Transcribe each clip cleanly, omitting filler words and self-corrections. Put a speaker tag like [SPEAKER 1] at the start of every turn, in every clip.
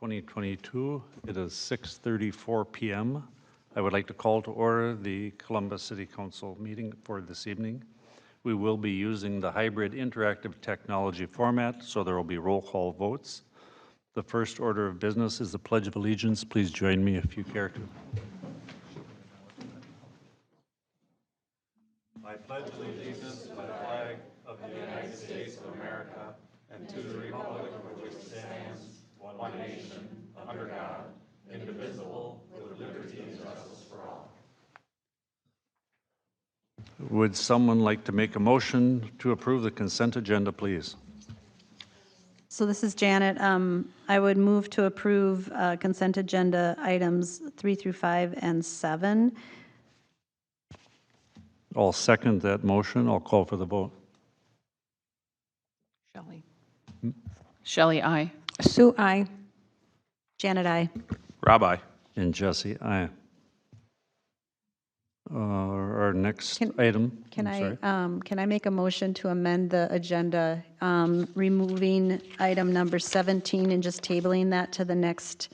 [SPEAKER 1] 2022. It is 6:34 p.m. I would like to call to order the Columbus City Council meeting for this evening. We will be using the hybrid interactive technology format, so there will be roll call votes. The first order of business is the Pledge of Allegiance. Please join me if you care to. I pledge allegiance to the flag of the United States of America and to the republic for which it stands, one nation, under God, indivisible, with liberty and justice for all. Would someone like to make a motion to approve the consent agenda, please?
[SPEAKER 2] So this is Janet. I would move to approve consent agenda items 3 through 5 and 7.
[SPEAKER 1] I'll second that motion. I'll call for the vote.
[SPEAKER 3] Shelley. Shelley, aye.
[SPEAKER 4] Sue, aye.
[SPEAKER 2] Janet, aye.
[SPEAKER 5] Rob, aye.
[SPEAKER 1] And Jesse, aye. Our next item.
[SPEAKER 2] Can I make a motion to amend the agenda, removing item number 17 and just tabling that to the next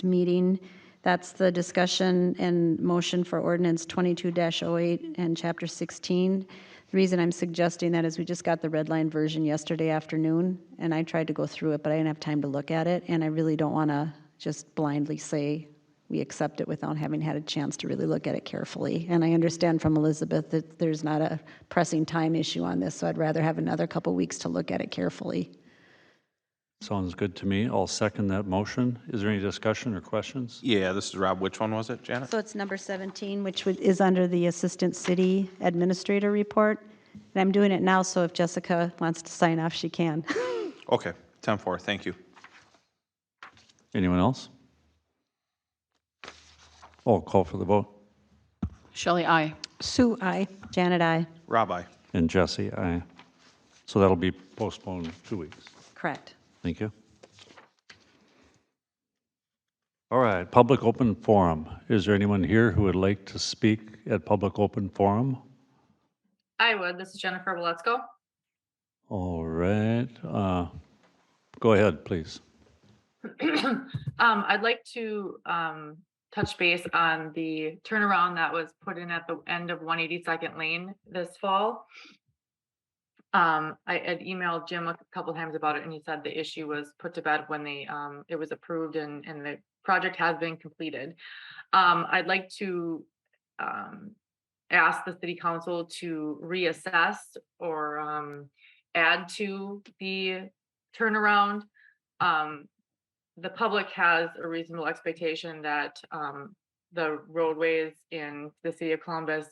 [SPEAKER 2] meeting? That's the discussion and motion for ordinance 22-08 and chapter 16. The reason I'm suggesting that is we just got the red line version yesterday afternoon, and I tried to go through it, but I didn't have time to look at it, and I really don't want to just blindly say we accept it without having had a chance to really look at it carefully. And I understand from Elizabeth that there's not a pressing time issue on this, so I'd rather have another couple weeks to look at it carefully.
[SPEAKER 1] Sounds good to me. I'll second that motion. Is there any discussion or questions?
[SPEAKER 5] Yeah, this is Rob. Which one was it, Janet?
[SPEAKER 2] So it's number 17, which is under the Assistant City Administrator report. And I'm doing it now, so if Jessica wants to sign off, she can.
[SPEAKER 5] Okay, 10-4, thank you.
[SPEAKER 1] Anyone else? I'll call for the vote.
[SPEAKER 3] Shelley, aye.
[SPEAKER 4] Sue, aye.
[SPEAKER 2] Janet, aye.
[SPEAKER 5] Rob, aye.
[SPEAKER 1] And Jesse, aye. So that'll be postponed 2 weeks.
[SPEAKER 2] Correct.
[SPEAKER 1] Thank you. All right, public open forum. Is there anyone here who would like to speak at public open forum?
[SPEAKER 6] I would. This is Jennifer. Let's go.
[SPEAKER 1] All right. Go ahead, please.
[SPEAKER 6] I'd like to touch base on the turnaround that was put in at the end of 182nd Lane this fall. I had emailed Jim a couple times about it, and he said the issue was put to bed when it was approved and the project has been completed. I'd like to ask the city council to reassess or add to the turnaround. The public has a reasonable expectation that the roadways in the city of Columbus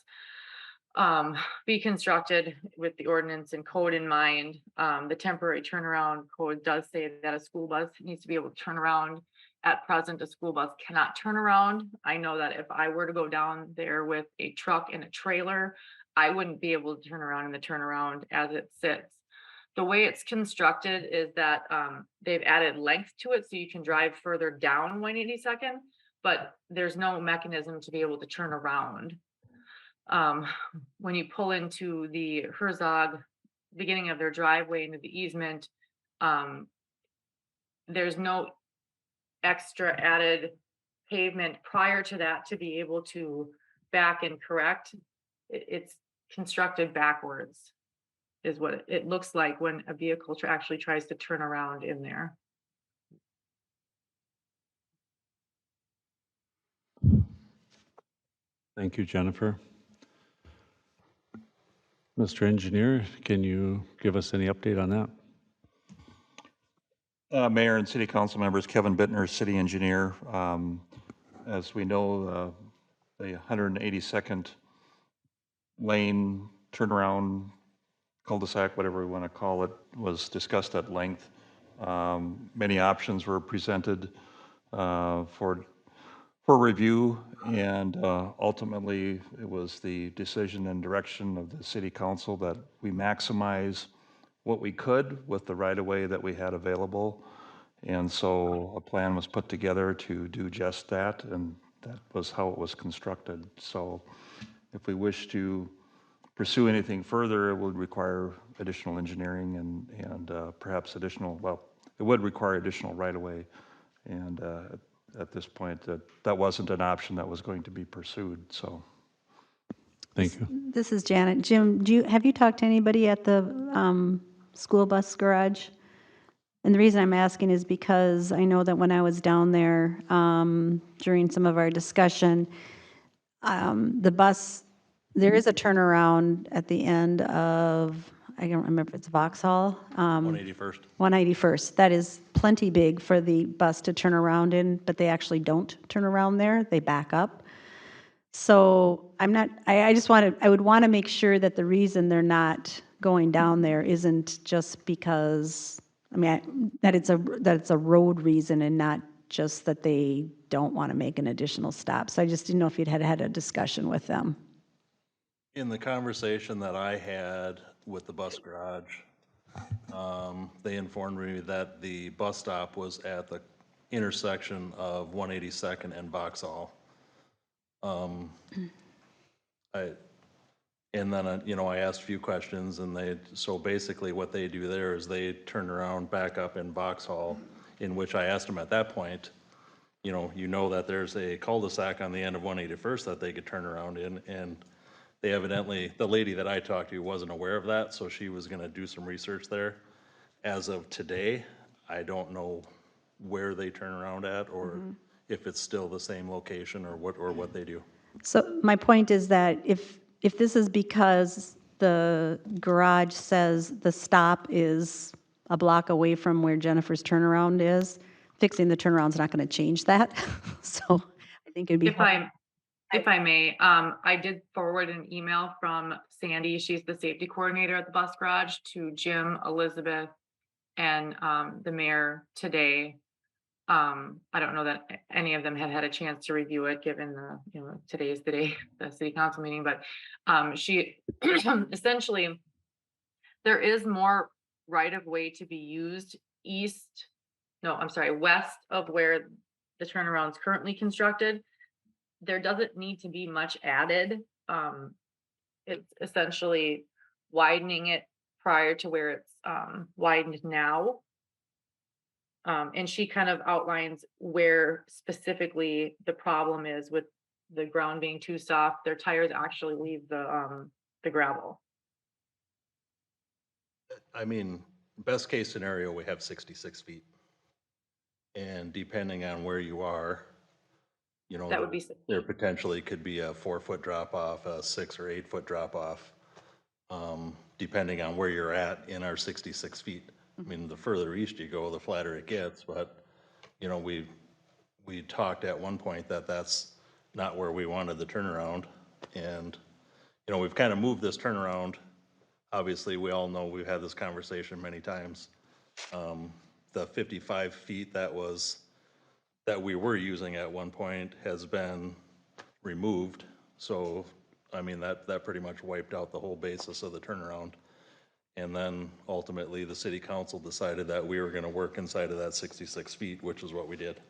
[SPEAKER 6] be constructed with the ordinance and code in mind. The temporary turnaround code does say that a school bus needs to be able to turn around. At present, a school bus cannot turn around. I know that if I were to go down there with a truck and a trailer, I wouldn't be able to turn around in the turnaround as it sits. The way it's constructed is that they've added length to it so you can drive further down 182nd, but there's no mechanism to be able to turn around. When you pull into the Herzog, beginning of their driveway into the easement, there's no extra added pavement prior to that to be able to back and correct. It's constructed backwards is what it looks like when a vehicle actually tries to turn around in there.
[SPEAKER 1] Thank you, Jennifer. Mr. Engineer, can you give us any update on that?
[SPEAKER 7] Mayor and City Council members, Kevin Bittner, City Engineer. As we know, the 182nd Lane turnaround cul-de-sac, whatever we want to call it, was discussed at length. Many options were presented for review, and ultimately it was the decision and direction of the City Council that we maximize what we could with the right-of-way that we had available. And so a plan was put together to do just that, and that was how it was constructed. So if we wish to pursue anything further, it would require additional engineering and perhaps additional, well, it would require additional right-of-way. And at this point, that wasn't an option that was going to be pursued, so.
[SPEAKER 1] Thank you.
[SPEAKER 2] This is Janet. Jim, have you talked to anybody at the school bus garage? And the reason I'm asking is because I know that when I was down there during some of our discussion, the bus, there is a turnaround at the end of, I don't remember if it's Vauxhall.
[SPEAKER 7] 181st.
[SPEAKER 2] 191st. That is plenty big for the bus to turn around in, but they actually don't turn around there. They back up. So I'm not, I just want to, I would want to make sure that the reason they're not going down there isn't just because, I mean, that it's a road reason and not just that they don't want to make an additional stop. So I just didn't know if you'd had a discussion with them.
[SPEAKER 4] In the conversation that I had with the bus garage, they informed me that the bus stop was at the intersection of 182nd and Vauxhall. And then, you know, I asked a few questions, and so basically what they do there is they turn around, back up in Vauxhall, in which I asked them at that point, you know that there's a cul-de-sac on the end of 181st that they could turn around in, and they evidently, the lady that I talked to wasn't aware of that, so she was gonna do some research there. As of today, I don't know where they turn around at, or if it's still the same location, or what they do.
[SPEAKER 2] So my point is that if this is because the garage says the stop is a block away from where Jennifer's turnaround is, fixing the turnaround's not going to change that. So I think it'd be.
[SPEAKER 6] If I may, I did forward an email from Sandy, she's the safety coordinator at the bus garage, to Jim, Elizabeth, and the mayor today. I don't know that any of them had a chance to review it, given today is the day, the city council meeting, but she essentially, there is more right of way to be used west of where the turnaround's currently constructed. There doesn't need to be much added. It's essentially widening it prior to where it's widened now. And she kind of outlines where specifically the problem is with the ground being too soft. Their tires actually leave the gravel.
[SPEAKER 4] I mean, best case scenario, we have 66 feet. And depending on where you are, you know,
[SPEAKER 6] That would be
[SPEAKER 4] there potentially could be a 4-foot drop off, a 6 or 8 foot drop off, depending on where you're at in our 66 feet. I mean, the further east you go, the flatter it gets, but, you know, we talked at one point that that's not where we wanted the turnaround. And, you know, we've kind of moved this turnaround. Obviously, we all know, we've had this conversation many times. The 55 feet that we were using at one point has been removed. So, I mean, that pretty much wiped out the whole basis of the turnaround. And then ultimately, the city council decided that we were gonna work inside of that 66 feet, which is what we did.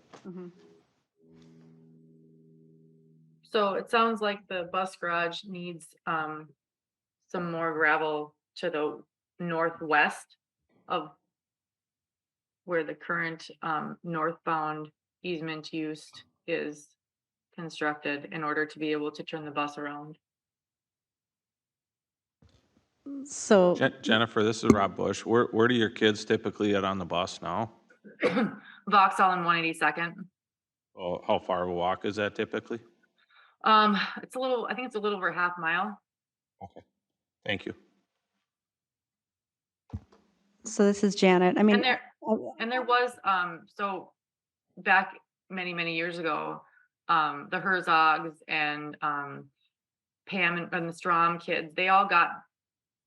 [SPEAKER 6] So it sounds like the bus garage needs some more gravel to the northwest of where the current northbound easement use is constructed, in order to be able to turn the bus around.
[SPEAKER 2] So
[SPEAKER 5] Jennifer, this is Rob Bush. Where do your kids typically get on the bus now?
[SPEAKER 6] Vauxhall and 182nd.
[SPEAKER 5] Oh, how far of a walk is that typically?
[SPEAKER 6] It's I think it's a little over a half mile.
[SPEAKER 5] Okay, thank you.
[SPEAKER 2] So this is Janet. I mean,
[SPEAKER 6] And there was, so back many years ago, the Herzogs and Pam and the Strom kids, they all got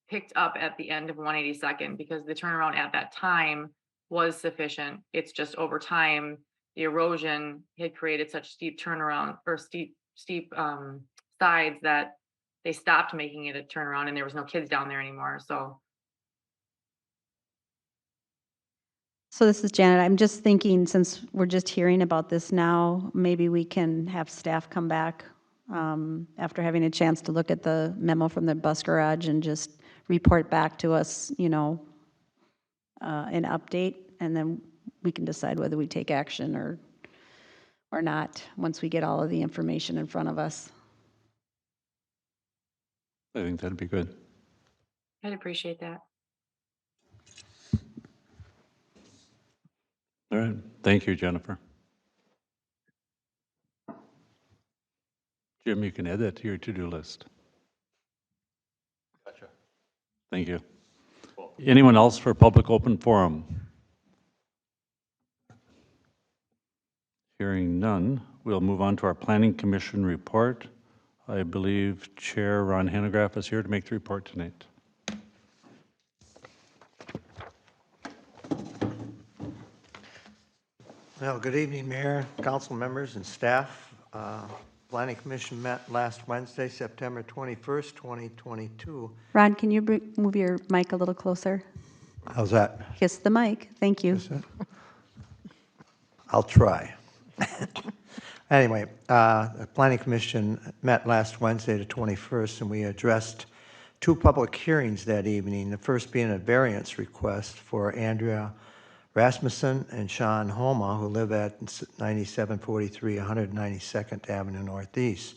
[SPEAKER 6] picked up at the end of 182nd because the turnaround at that time was sufficient. It's just over time, the erosion had created such steep turnaround, or steep sides, that they stopped making it a turnaround, and there was no kids down there anymore.
[SPEAKER 2] So this is Janet. I'm just thinking, since we're just hearing about this now, maybe we can have staff come back after having a chance to look at the memo from the bus garage and just report back to us, an update, and then we can decide whether we take action or not, once we get all of the information in front of us.
[SPEAKER 1] I think that'd be good.
[SPEAKER 6] I'd appreciate that.
[SPEAKER 1] All right, thank you, Jennifer. Jim, you can add that to your to-do list.
[SPEAKER 4] Gotcha.
[SPEAKER 1] Thank you. Anyone else for public open forum? Hearing none, we'll move on to our Planning Commission report. I believe Chair Ron Hanegraaff is here to make the report tonight.
[SPEAKER 8] Well, good evening, Mayor, council members, and staff. Planning Commission met last Wednesday, September 21st, 2022.
[SPEAKER 2] Ron, can you move your mic a little closer?
[SPEAKER 8] How's that?
[SPEAKER 2] Kiss the mic. Thank you.
[SPEAKER 8] I'll try. Anyway, the Planning Commission met last Wednesday, the 21st, and we addressed two public hearings that evening, the first being a variance request for Andrea Rasmussen and Sean Homa, who live at 9743 192nd Avenue Northeast.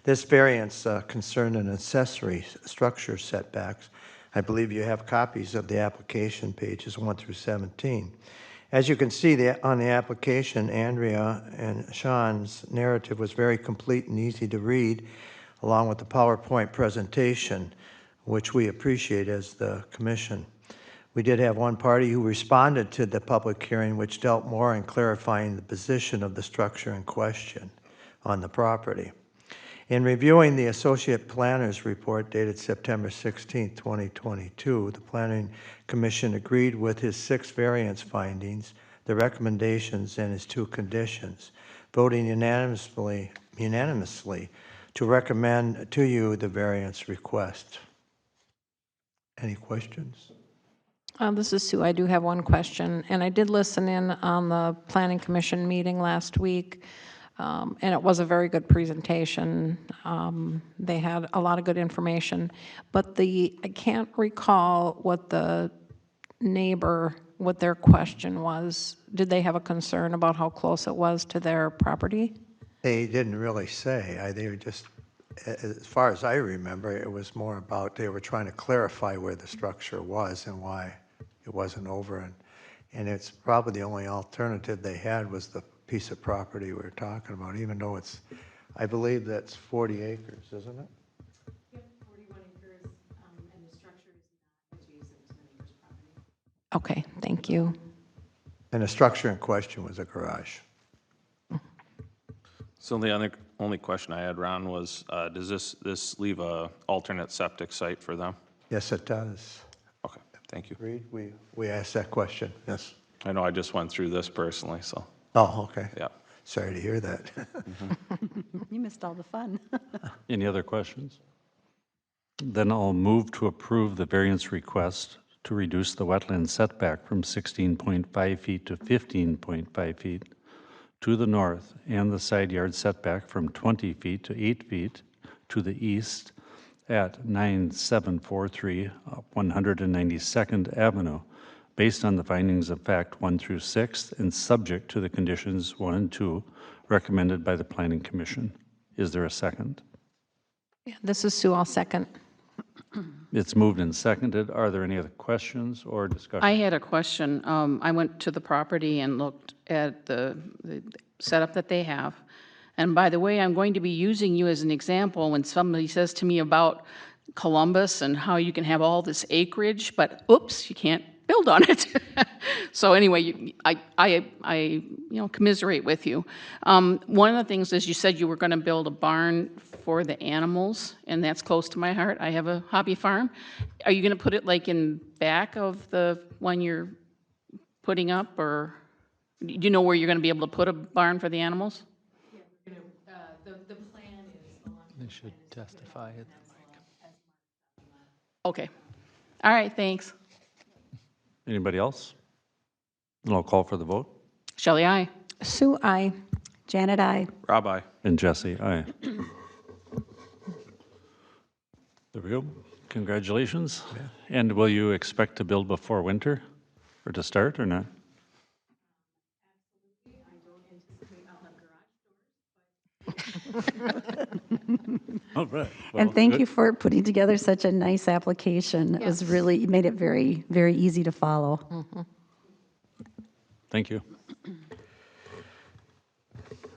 [SPEAKER 8] This variance concerned an accessory structure setbacks. I believe you have copies of the application, pages 1 through 17. As you can see on the application, Andrea and Sean's narrative was very complete and easy to read, along with the PowerPoint presentation, which we appreciate as the commission. We did have one party who responded to the public hearing, which dealt more in clarifying the position of the structure in question on the property. In reviewing the Associate Planner's report dated September 16, 2022, the Planning Commission agreed with his 6 variance findings, the recommendations, and his 2 conditions, voting unanimously to recommend to you the variance request. Any questions?
[SPEAKER 9] This is Sue. I do have one question, and I did listen in on the Planning Commission meeting last week, and it was a very good presentation. They had a lot of good information, but I can't recall what the neighbor, what their question was. Did they have a concern about how close it was to their property?
[SPEAKER 8] They didn't really say. They were just, as far as I remember, it was more about they were trying to clarify where the structure was and why it wasn't over. And it's probably the only alternative they had was the piece of property we were talking about, even though it's, I believe that's 40 acres, isn't it?
[SPEAKER 2] Yep, 41 acres, and the structure is not adjacent to the neighbor's property.
[SPEAKER 9] Okay, thank you.
[SPEAKER 8] And the structure in question was a garage.
[SPEAKER 5] So the only question I had, Ron, was does this leave a alternate septic site for them?
[SPEAKER 8] Yes, it does.
[SPEAKER 5] Okay, thank you.
[SPEAKER 8] Agreed? We asked that question, yes.
[SPEAKER 5] I know I just went through this personally, so,
[SPEAKER 8] Oh, okay.
[SPEAKER 5] yeah.
[SPEAKER 8] Sorry to hear that.
[SPEAKER 2] You missed all the fun.
[SPEAKER 1] Any other questions? Then I'll move to approve the variance request to reduce the wetland setback from 16.5 feet to 15.5 feet to the north, and the side yard setback from 20 feet to 8 feet to the east at 9743 192nd Avenue, based on the findings of fact 1 through 6 and subject to the conditions 1 and 2 recommended by the Planning Commission. Is there a second?
[SPEAKER 9] Yeah, this is Sue. I'll second.
[SPEAKER 1] It's moved and seconded. Are there any other questions or discussion?
[SPEAKER 3] I had a question. I went to the property and looked at the setup that they have. And by the way, I'm going to be using you as an example when somebody says to me about Columbus and how you can have all this acreage, but oops, you can't build on it. So anyway, I commiserate with you. One of the things is you said you were going to build a barn for the animals, and that's close to my heart. I have a hobby farm. Are you going to put it like in back of the one you're putting up, or do you know where you're going to be able to put a barn for the animals?
[SPEAKER 2] The plan is along.
[SPEAKER 10] They should testify at the mic.
[SPEAKER 3] Okay. All right, thanks.
[SPEAKER 1] Anybody else? Then I'll call for the vote.
[SPEAKER 3] Shelley, aye.
[SPEAKER 9] Sue, aye.
[SPEAKER 2] Janet, I.
[SPEAKER 5] Rob, aye.
[SPEAKER 1] And Jesse, aye. There we go. Congratulations. And will you expect to build before winter, or to start, or not? All right.
[SPEAKER 2] And
[SPEAKER 1] Well,
[SPEAKER 2] thank
[SPEAKER 1] good.
[SPEAKER 2] you for putting together such a nice application. It was
[SPEAKER 9] Yes.
[SPEAKER 2] really, it made it very, very easy to follow.
[SPEAKER 1] Thank you.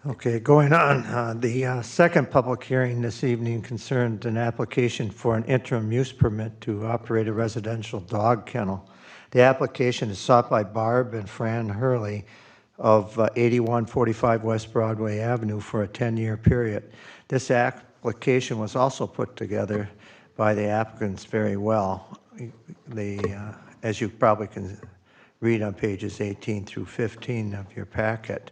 [SPEAKER 8] Okay, going on, the second public hearing this evening concerned an application for an interim use permit to operate a residential dog kennel. The application is sought by Barb and Fran Hurley of 8145 West Broadway Avenue for a 10-year period. This application was also put together by the applicants very well. As you probably can read on pages 18 through 15 of your packet,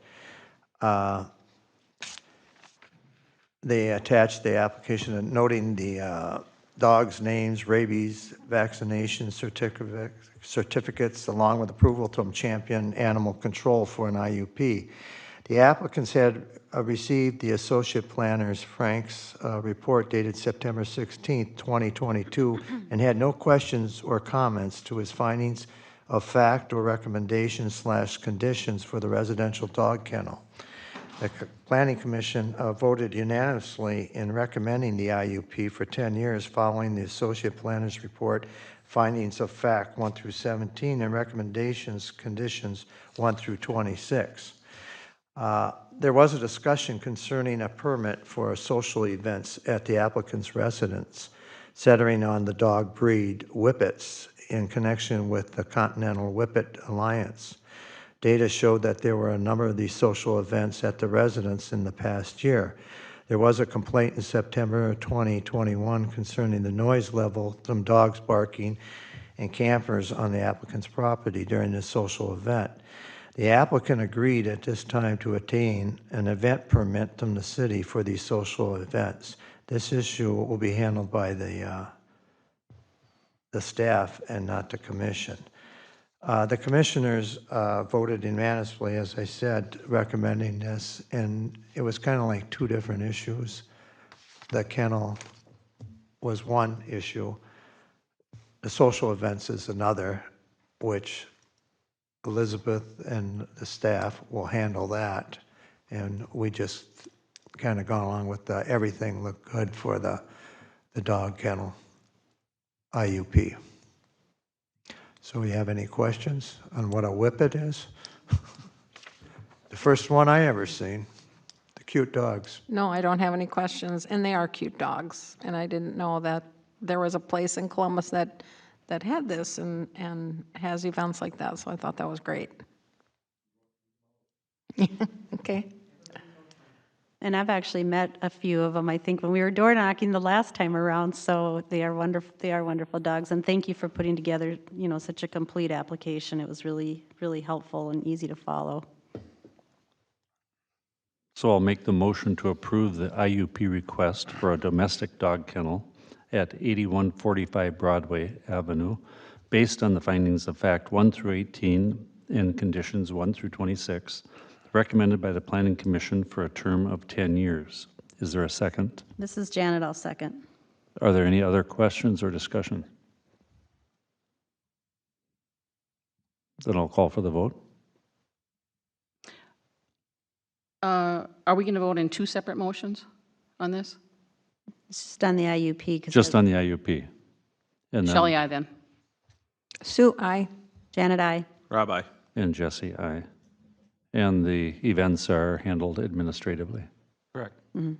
[SPEAKER 8] they attached the application noting the dogs' names, rabies, vaccination certificates, along with approval from Champion Animal Control for an IUP. The applicants had received the Associate Planner's Frank's report dated September 16, 2022, and had no questions or comments to his findings of fact or recommendations/conditions for the residential dog kennel. The Planning Commission voted unanimously in recommending the IUP for 10 years following the Associate Planner's Report, findings of fact 1 through 17, and recommendations, conditions 1 through 26. There was a discussion concerning a permit for social events at the applicant's residence, centering on the dog breed Whippets in connection with the Continental Whippet Alliance. Data showed that there were a number of these social events at the residence in the past year. There was a complaint in September 2021 concerning the noise level from dogs barking and campers on the applicant's property during this social event. The applicant agreed at this time to obtain an event permit from the city for these social events. This issue will be handled by the staff and not the commission. The commissioners voted unanimously, as I said, recommending this, and it was kind of like two different issues. The kennel was one issue. The social events is another, which Elizabeth and the staff will handle that. And we just kind of gone along with everything looked good for the dog kennel IUP. So we have any questions on what a whippet is? The first one I ever seen, the cute dogs.
[SPEAKER 9] No, I don't have any questions, and they are cute dogs. And I didn't know that there was a place in Columbus that had this and has events like that, so I thought that was great. Okay.
[SPEAKER 2] And I've actually met a few of them, I think, when we were door knocking the last time around, so they are wonderful dogs. And thank you for putting together, such a complete application. It was really, really helpful and easy to follow.
[SPEAKER 1] So I'll make the motion to approve the IUP request for a domestic dog kennel at 8145 Broadway Avenue, based on the findings of fact 1 through 18 and conditions 1 through 26, recommended by the Planning Commission for a term of 10 years. Is there a second?
[SPEAKER 2] This is Janet, I'll second.
[SPEAKER 1] Are there any other questions or discussion? Then I'll call for the vote.
[SPEAKER 3] Are we going to vote in two separate motions on this?
[SPEAKER 2] It's just on the IUP.
[SPEAKER 1] Just on the IUP. And then,
[SPEAKER 3] Shelley, aye then.
[SPEAKER 2] Sue,
[SPEAKER 9] Aye.
[SPEAKER 2] Janet, aye.
[SPEAKER 5] Rob, aye.
[SPEAKER 1] and Jesse, aye. And the events are handled administratively.
[SPEAKER 10] Correct.
[SPEAKER 1] All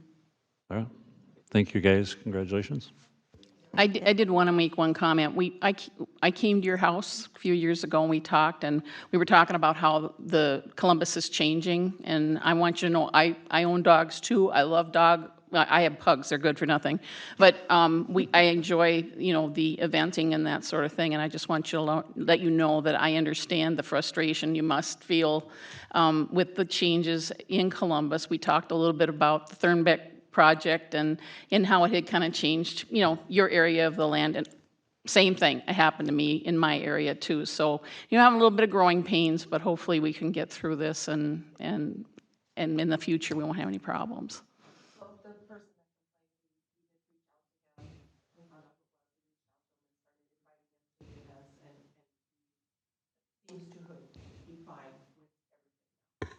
[SPEAKER 1] right. Thank you, guys. Congratulations.
[SPEAKER 3] I did want to make one comment. I came to your house a few years ago and we talked, and we were talking about how the Columbus is changing. And I want you to know, I own dogs too. I love I have pugs. They're good for nothing. But I enjoy, the eventing and that sort of thing. And I just want you to let you know that I understand the frustration you must feel with the changes in Columbus. We talked a little bit about the Thornbeck project and how it had kind of changed, your area of the land. And same thing happened to me in my area too. So, I'm a little bit of growing pains, but hopefully we can get through this and in the future we won't have any problems.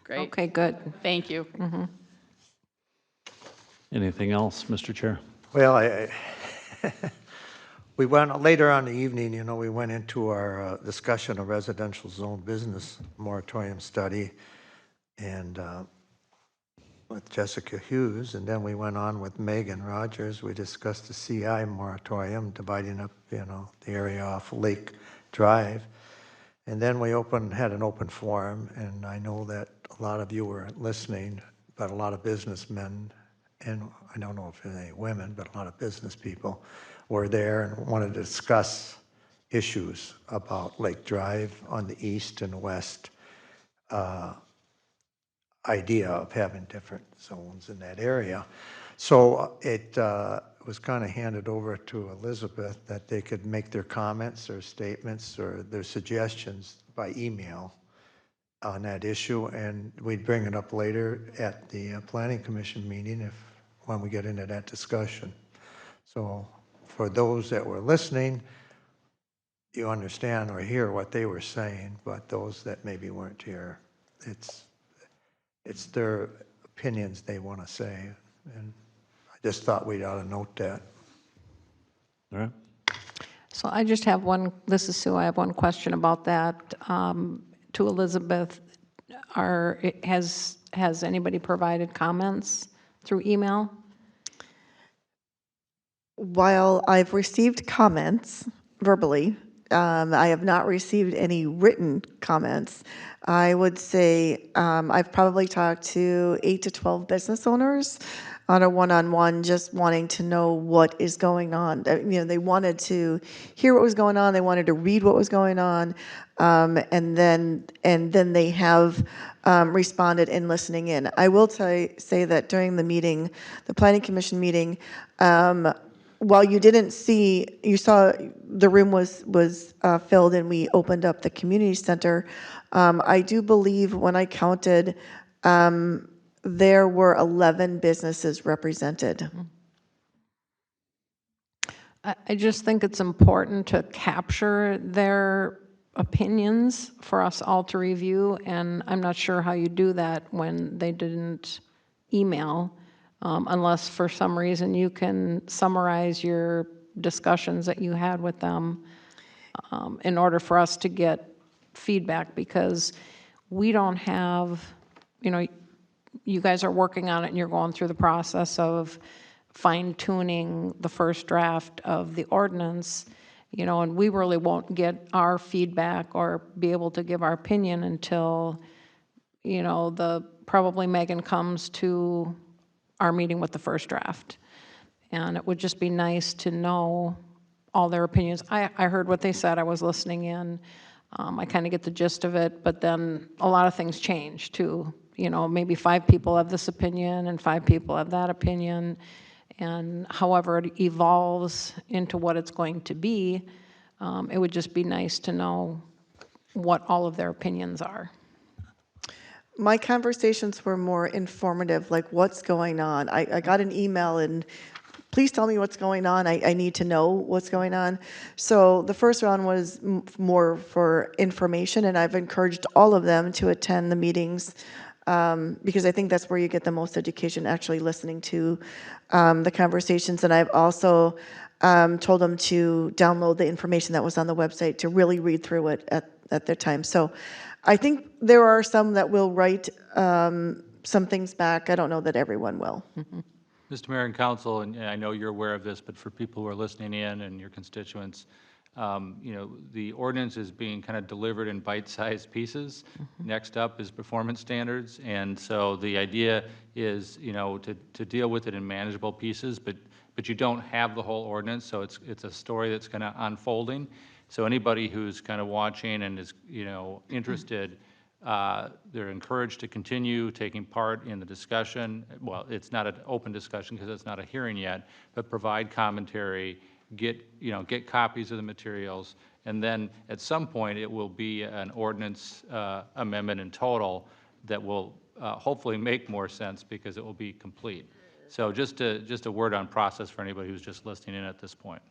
[SPEAKER 3] Great.
[SPEAKER 9] Okay, good.
[SPEAKER 3] Thank you.
[SPEAKER 1] Anything else, Mr. Chair?
[SPEAKER 8] Well, we went, later on in the evening, we went into our discussion of residential zone business moratorium study and with Jessica Hughes, and then we went on with Megan Rogers. We discussed the CI moratorium, dividing up, the area off Lake Drive. And then we had an open forum, and I know that a lot of you were listening, but a lot of businessmen, and I don't know if there are any women, but a lot of business people were there and wanted to discuss issues about Lake Drive on the east and west, idea of having different zones in that area. So it was kind of handed over to Elizabeth that they could make their comments or statements or their suggestions by email on that issue, and we'd bring it up later at the Planning Commission meeting when we get into that discussion. So for those that were listening, you understand or hear what they were saying, but those that maybe weren't here, it's their opinions they want to say, and I just thought we'd ought to note that.
[SPEAKER 1] All right.
[SPEAKER 9] So I just have this is Sue, I have one question about that. To Elizabeth, has anybody provided comments through email?
[SPEAKER 11] While I've received comments verbally, I have not received any written comments. I would say I've probably talked to 8 to 12 business owners on a one-on-one, just wanting to know what is going on. They wanted to hear what was going on. They wanted to read what was going on, and then they have responded in listening in. I will say that during the meeting, the Planning Commission meeting, while you didn't see, you saw the room was filled and we opened up the community center. I do believe when I counted, there were 11 businesses represented.
[SPEAKER 9] I just think it's important to capture their opinions for us all to review, and I'm not sure how you do that when they didn't email, unless for some reason you can summarize your discussions that you had with them in order for us to get feedback, because we don't have, you guys are working on it and you're going through the process of fine-tuning the first draft of the ordinance, and we really won't get our feedback or be able to give our opinion until, probably Megan comes to our meeting with the first draft. And it would just be nice to know all their opinions. I heard what they said, I was listening in. I kind of get the gist of it, but then a lot of things change too. Maybe 5 people have this opinion and 5 people have that opinion. And however it evolves into what it's going to be, it would just be nice to know what all of their opinions are.
[SPEAKER 11] My conversations were more informative, like what's going on. I got an email and please tell me what's going on. I need to know what's going on. So the first round was more for information, and I've encouraged all of them to attend the meetings because I think that's where you get the most education, actually listening to the conversations. And I've also told them to download the information that was on the website to really read through it at their time. So I think there are some that will write some things back. I don't know that everyone will.
[SPEAKER 9] Mm-hmm.
[SPEAKER 10] Mr. Mayor and Council, and I know you're aware of this, but for people who are listening in and your constituents, the ordinance is being kind of delivered in bite-sized pieces. Mm-hmm. Next up is performance standards, and so the idea is, to deal with it in manageable pieces, but you don't have the whole ordinance, so it's a story that's kind of unfolding. So anybody who's kind of watching and is, interested, they're encouraged to continue taking part in the discussion. Well, it's not an open discussion because it's not a hearing yet, but provide commentary, get copies of the materials, and then at some point it will be an ordinance amendment in total that will hopefully make more sense because it will be complete. So just a word on process for anybody who's just listening in at this point.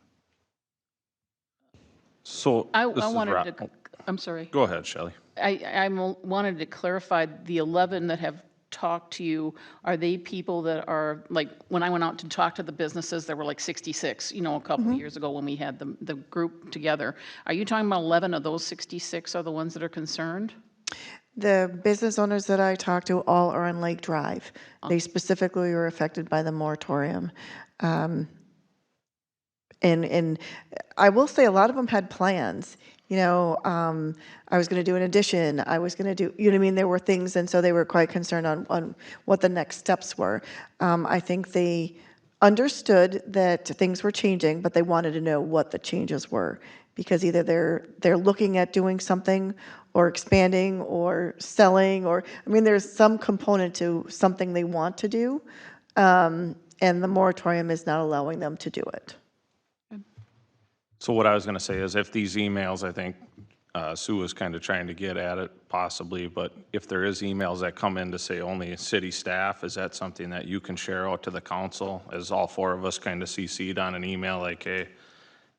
[SPEAKER 5] So
[SPEAKER 3] I
[SPEAKER 5] this is
[SPEAKER 3] wanted
[SPEAKER 5] Rob.
[SPEAKER 3] to, I'm sorry.
[SPEAKER 5] Go ahead, Shelley.
[SPEAKER 3] I wanted to clarify the 11 that have talk to you, are they people that are, like, when I went out to talk to the businesses, there were like 66, you know, a couple of years ago when we had the group together. Are you talking about 11 of those 66 are the ones that are concerned?
[SPEAKER 11] The business owners that I talked to all are on Lake Drive. They specifically were affected by the moratorium. And I will say a lot of them had plans. You know, I was going to do an addition. I was going to do, you know what I mean? There were things, and so they were quite concerned on what the next steps were. I think they understood that things were changing, but they wanted to know what the changes were, because either they're looking at doing something or expanding or selling, or, I mean, there's some component to something they want to do, and the moratorium is not allowing them to do it.
[SPEAKER 5] So what I was going to say is if these emails, I think Sue was kind of trying to get at it possibly, but if there is emails that come in to say only city staff, is that something that you can share out to the council as all four of us kind of CC'd on an email like, hey,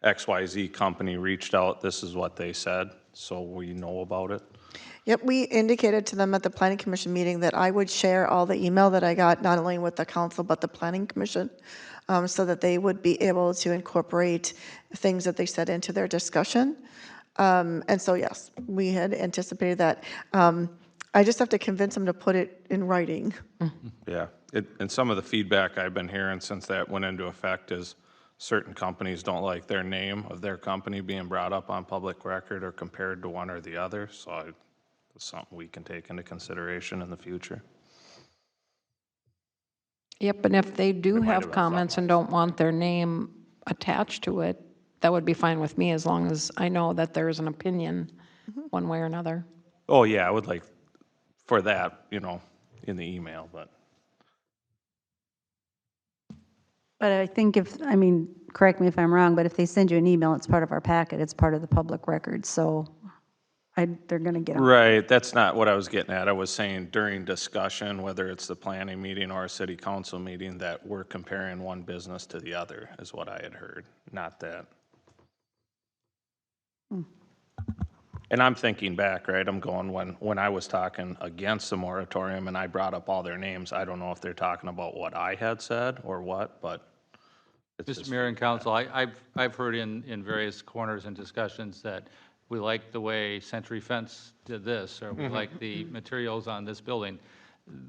[SPEAKER 5] XYZ company reached out, this is what they said, so we know about it?
[SPEAKER 11] Yep, we indicated to them at the planning commission meeting that I would share all the email that I got, not only with the council, but the planning commission, so that they would be able to incorporate things that they said into their discussion. And so, yes, we had anticipated that. I just have to convince them to put it in writing.
[SPEAKER 5] Yeah, and some of the feedback I've been hearing since that went into effect is certain companies don't like their name of their company being brought up on public record or compared to one or the other, so it's something we can take into consideration in the future.
[SPEAKER 9] Yep, and if they do
[SPEAKER 5] might have
[SPEAKER 9] have
[SPEAKER 5] been
[SPEAKER 9] comments and don't want their name attached to it, that would be fine with me, as long as I know that there's an opinion one way or another.
[SPEAKER 5] Oh, yeah, I would like for that, you know, in the email, but.
[SPEAKER 2] But I think if, I mean, correct me if I'm wrong, but if they send you an email, it's part of our packet, it's part of the public record, so they're going to get them.
[SPEAKER 5] Right, that's not what I was getting at. I was saying during discussion, whether it's the planning meeting or a city council meeting, that we're comparing one business to the other, is what I had heard, not that. And I'm thinking back, right, I'm going, when I was talking against the moratorium and I brought up all their names, I don't know if they're talking about what I had said or what, but it's
[SPEAKER 10] Mr.
[SPEAKER 5] just.
[SPEAKER 10] Mayor and Council, I've heard in various corners and discussions that we like the way Century Fence did this, or we like the materials on this building.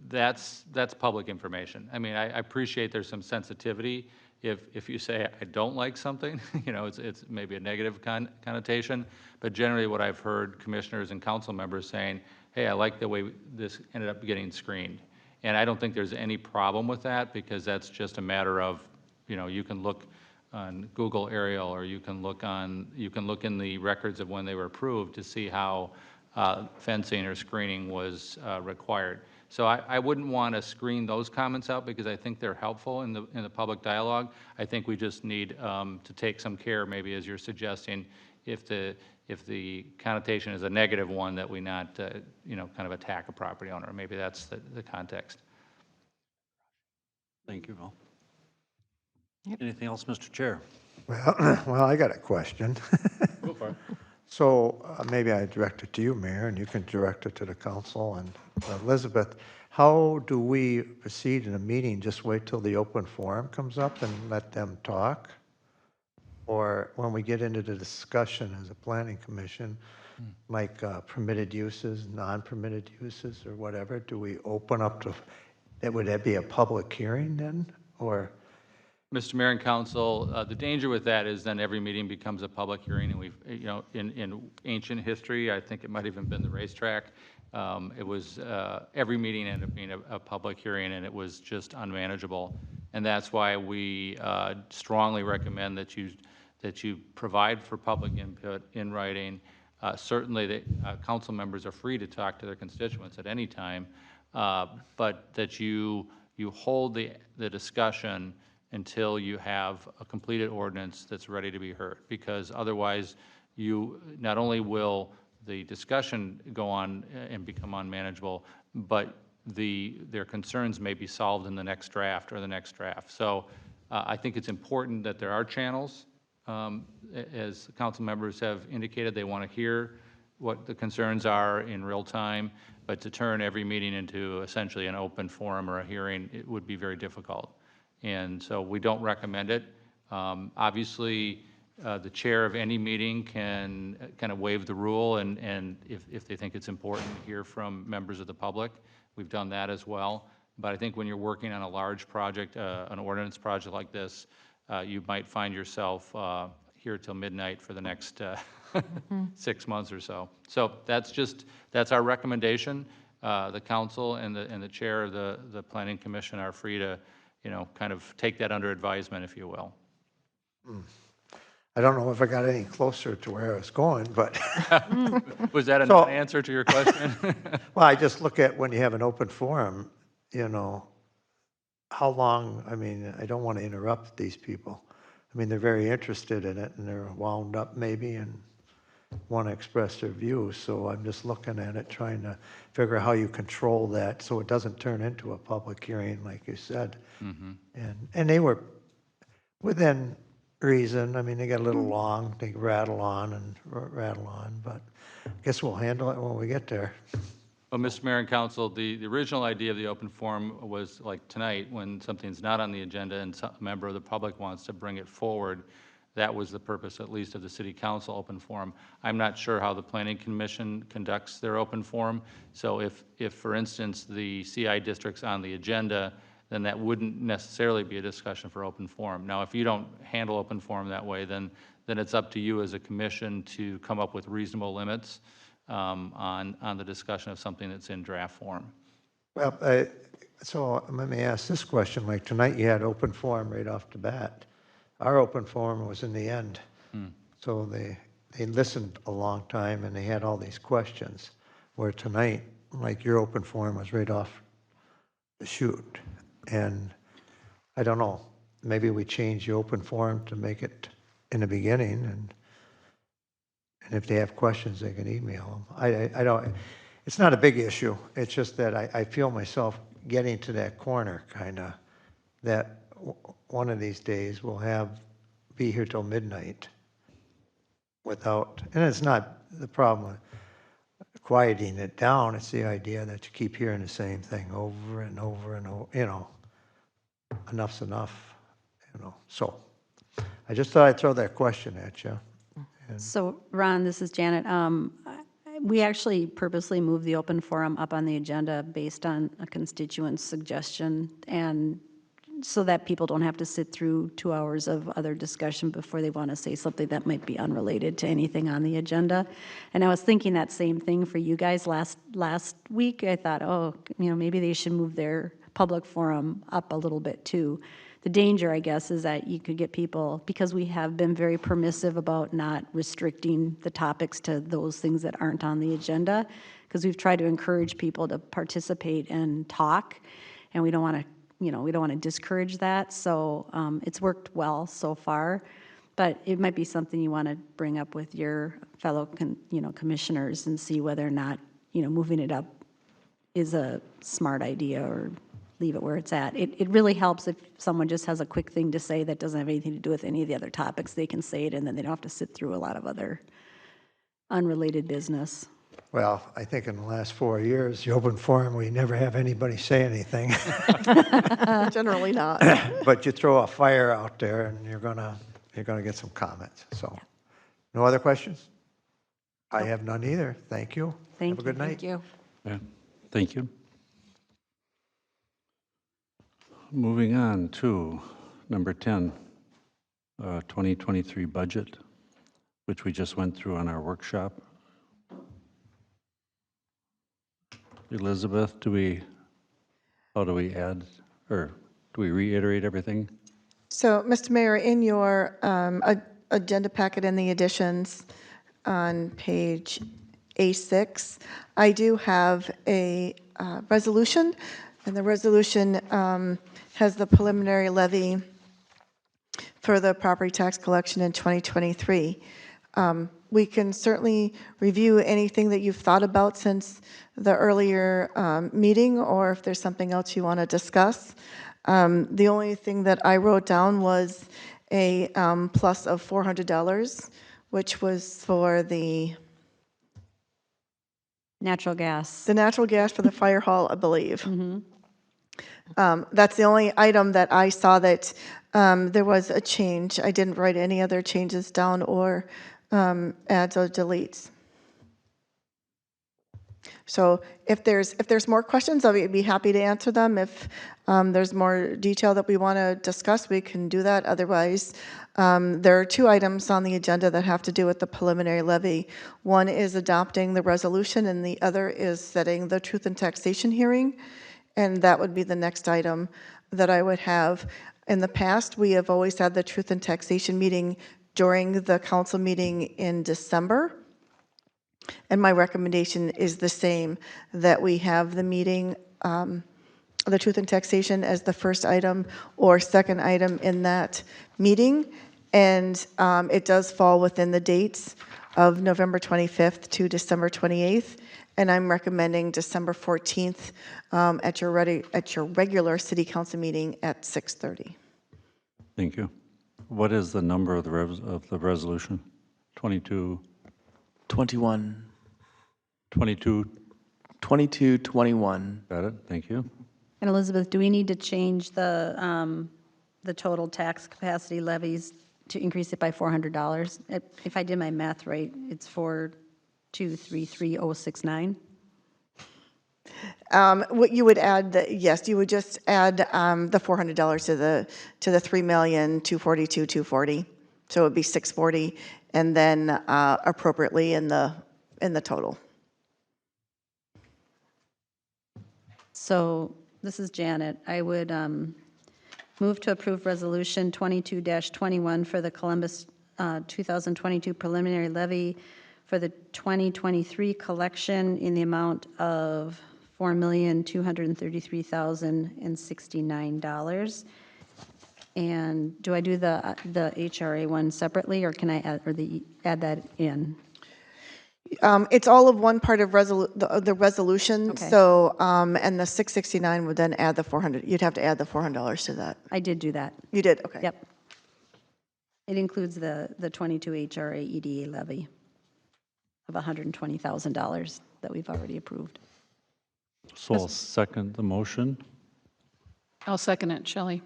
[SPEAKER 10] That's public information. I mean, I appreciate there's some sensitivity. If you say, I don't like something, you know, it's maybe a negative connotation, but generally what I've heard commissioners and council members saying, hey, I like the way this ended up getting screened. And I don't think there's any problem with that, because that's just a matter of, you know, you can look on Google Aerial, or you can look in the records of when they were approved to see how fencing or screening was required. So I wouldn't want to screen those comments out, because I think they're helpful in the public dialogue. I think we just need to take some care, maybe as you're suggesting, if the connotation is a negative one, that we not you know, kind of attack a property owner. Maybe that's the context.
[SPEAKER 1] Thank you, Val. Anything else, Mr. Chair?
[SPEAKER 8] Well, I got a question.
[SPEAKER 10] Go for it.
[SPEAKER 8] So maybe I direct it to you, Mayor, and you can direct it to the council. And Elizabeth, how do we proceed in a meeting? Just wait till the open forum comes up and let them talk? Or when we get into the discussion as a planning commission, like permitted uses, non-permitted uses, or whatever, do we open up to, would that be a public hearing then? Or?
[SPEAKER 10] Mr. Mayor and Council, the danger with that is then every meeting becomes a public hearing, and we've, you know, in ancient history, I think it might even been the racetrack, it was, every meeting ended up being a public hearing, and it was just unmanageable. And that's why we strongly recommend that you provide for public input in writing. Certainly, the council members are free to talk to their constituents at any time, but that you hold the discussion until you have a completed ordinance that's ready to be heard, because otherwise not only will the discussion go on and become unmanageable, but their concerns may be solved in the next draft or the next draft. So I think it's important that there are channels, as council members have indicated they want to hear what the concerns are in real time, but to turn every meeting into essentially an open forum or a hearing, it would be very difficult. And so we don't recommend it. Obviously, the chair of any meeting can kind of waive the rule, and if they think it's important to hear from members of the public, we've done that as well. But I think when you're working on a large project, an ordinance project like this, you might find yourself here till midnight for the next 6 months or so. So that's our recommendation. The council and the chair of the planning commission are free to, kind of take that under advisement, if you will.
[SPEAKER 8] I don't know if I got any closer to where I was going, but,
[SPEAKER 10] Was that a
[SPEAKER 8] So-
[SPEAKER 10] non-answer to your question?
[SPEAKER 8] well, I just look at when you have an open forum, how long, I mean, I don't want to interrupt these people. I mean, they're very interested in it, and they're wound up maybe and want to express their views. So I'm just looking at it, trying to figure out how you control that so it doesn't turn into a public hearing, like you said. And they were within reason. I mean, they got a little long, they rattle on, but I guess we'll handle it when we get there.
[SPEAKER 10] Well, Mr. Mayor and Council, the original idea of the open forum was like tonight, when something's not on the agenda and a member of the public wants to bring it forward. That was the purpose, at least, of the city council open forum. I'm not sure how the planning commission conducts their open forum. So if for instance, the CI district's on the agenda, then that wouldn't necessarily be a discussion for open forum. Now, if you don't handle open forum that way, then it's up to you as a commission to come up with reasonable limits on the discussion of something that's in draft form.
[SPEAKER 8] Well, so let me ask this question. Like tonight, you had open forum right off the bat. Our open forum was in the end. So they listened a long time and they had all these questions. Where tonight, like your open forum was right off the chute. And I don't know, maybe we change the open forum to make it in the beginning, and if they have questions, they can email them. I don't, it's not a big issue. It's just that I feel myself getting to that corner, kind of, that one of these days we'll be here till midnight without, and it's not the problem with quieting it down, it's the idea that you keep hearing the same thing over and over and over, enough's enough, So I just thought I'd throw that question at you.
[SPEAKER 2] So, Ron, this is Janet. We actually purposely moved the open forum up on the agenda based on a constituent's suggestion, and so that people don't have to sit through 2 hours of other discussion before they want to say something that might be unrelated to anything on the agenda. And I was thinking that same thing for you guys last week. I thought, maybe they should move their public forum up a little bit too. The danger, I guess, is that you could get people, because we have been very permissive about not restricting the topics to those things that aren't on the agenda, because we've tried to encourage people to participate and talk, and we don't want to discourage that. So it's worked well so far, but it might be something you want to bring up with your fellow commissioners and see whether or not moving it up is a smart idea, or leave it where it's at. It really helps if someone just has a quick thing to say that doesn't have anything to do with any of the other topics. They can say it, and then they don't have to sit through a lot of other unrelated business.
[SPEAKER 8] Well, I think in the last 4 years, the open forum, we never have anybody say anything.
[SPEAKER 11] Generally not.
[SPEAKER 8] But you throw a fire out there and you're gonna get some comments, so. No other questions? I have none either. Thank you.
[SPEAKER 2] Thank
[SPEAKER 8] Have a good night.
[SPEAKER 9] Thank you.
[SPEAKER 1] Yeah, thank you. Moving on to number 10, 2023 budget, which we just went through on our workshop. Elizabeth, how do we add, or do we reiterate everything?
[SPEAKER 11] So, Mr. Mayor, in your agenda packet in the additions on page A6, I do have a resolution, and the resolution has the preliminary levy for the property tax collection in 2023. We can certainly review anything that you've thought about since the earlier meeting, or if there's something else you want to discuss. The only thing that I wrote down was a plus of $400, which was for the
[SPEAKER 2] Natural gas.
[SPEAKER 11] The natural gas for the fire hall, I believe. That's the only item that I saw that there was a change. I didn't write any other changes down or adds or deletes. So if there's more questions, I'll be happy to answer them. If there's more detail that we want to discuss, we can do that. Otherwise, there are two items on the agenda that have to do with the preliminary levy. One is adopting the resolution, and the other is setting the truth and taxation hearing. And that would be the next item that I would have. In the past, we have always had the truth and taxation meeting during the council meeting in December. And my recommendation is the same, that we have the meeting, the truth and taxation as the first item or second item in that meeting. And it does fall within the dates of November 25th to December 28th. And I'm recommending December 14th at your regular city council meeting at 6:30.
[SPEAKER 1] Thank you. What is the number of the resolution? 22,
[SPEAKER 12] 21,
[SPEAKER 1] 22,
[SPEAKER 12] 22, 21.
[SPEAKER 1] got it, thank you.
[SPEAKER 2] And Elizabeth, do we need to change the total tax capacity levies to increase it by $400? If I did my math right, it's 4,233,069.
[SPEAKER 11] What you would add, yes, you would just add the $400 to the $3,242,240. So it would be $640, and then appropriately in the total.
[SPEAKER 2] So this is Janet. I would move to approve Resolution 22-21 for the Columbus 2022 preliminary levy for the 2023 collection in the amount of $4,233,069. And do I do the HRA one separately, or can I add that in?
[SPEAKER 11] It's all of one part of the resolution.
[SPEAKER 2] Okay.
[SPEAKER 11] So, and the 669 would then add the 400. You'd have to add the $400 to that.
[SPEAKER 2] I did do that.
[SPEAKER 11] You did, okay.
[SPEAKER 2] Yep. It includes the 22 HRA EDA levy of $120,000 that we've already approved.
[SPEAKER 1] So I'll second the motion.
[SPEAKER 3] I'll second it, Shelley.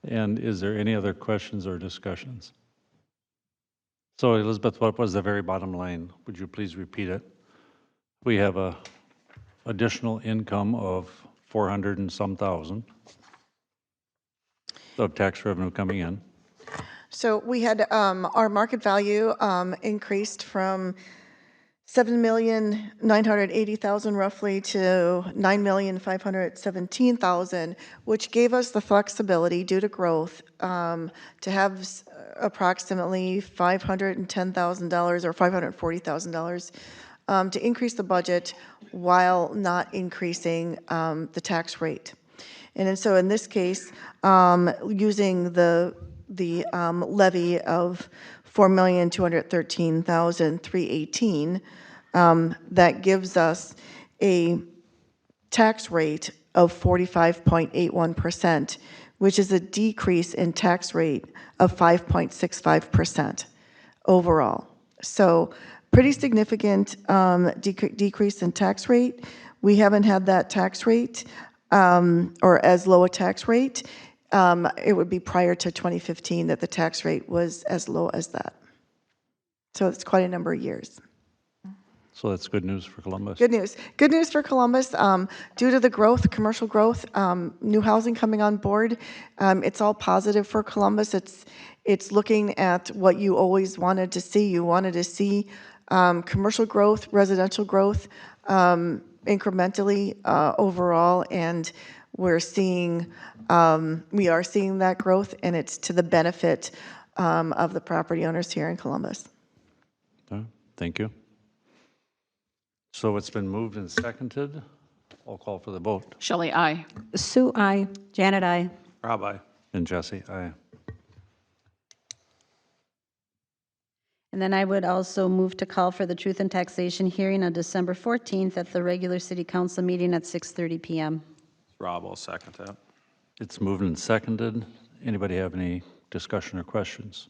[SPEAKER 1] And is there any other questions or discussions? So Elizabeth, what was the very bottom line? Would you please repeat it? We have a additional income of 400 and some thousand of tax revenue coming in.
[SPEAKER 11] So we had our market value increased from $7,980,000 roughly to $9,517,000, which gave us the flexibility due to growth to have approximately $510,000 or $540,000 to increase the budget while not increasing the tax rate. And so in this case, using the levy of $4,213,318, that gives us a tax rate of 45.81%, which is a decrease in tax rate of 5.65% overall. So pretty significant decrease in tax rate. We haven't had that tax rate or as low a tax rate. It would be prior to 2015 that the tax rate was as low as that. So it's quite a number of years.
[SPEAKER 1] So that's good news for Columbus.
[SPEAKER 11] Good news. Good news for Columbus. Due to the growth, commercial growth, new housing coming on board, it's all positive for Columbus. It's looking at what you always wanted to see. You wanted to see commercial growth, residential growth, incrementally overall, and we are seeing that growth, and it's to the benefit of the property owners here in Columbus.
[SPEAKER 1] Thank you. So it's been moved and seconded. I'll call for the vote.
[SPEAKER 3] Shelley, aye.
[SPEAKER 9] Sue, I.
[SPEAKER 2] Janet, aye.
[SPEAKER 5] Rob, aye.
[SPEAKER 1] And Jesse, aye.
[SPEAKER 2] And then I would also move to call for the truth and taxation hearing on December 14th at the regular city council meeting at 6:30 p.m.
[SPEAKER 5] Rob, I'll second that.
[SPEAKER 1] It's moved and seconded. Anybody have any discussion or questions?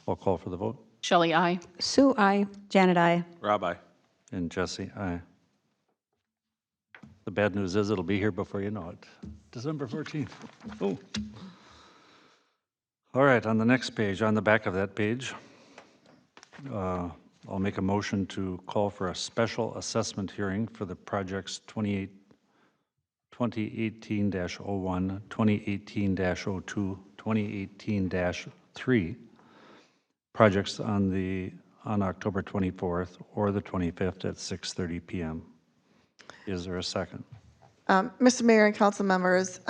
[SPEAKER 1] I'll call for the vote.
[SPEAKER 3] Shelley, aye.
[SPEAKER 9] Sue, I.
[SPEAKER 2] Janet, aye.
[SPEAKER 5] Rob, aye.
[SPEAKER 1] And Jesse, aye. The bad news is it'll be here before you know it. December 14th. Oh. All right, on the next page, on the back of that page, I'll make a motion to call for a special assessment hearing for the projects 2018-01, 2018-02, 2018-3 projects on October 24th or the 25th at 6:30 PM. Is there a second?
[SPEAKER 11] Mr. Mayor and council members,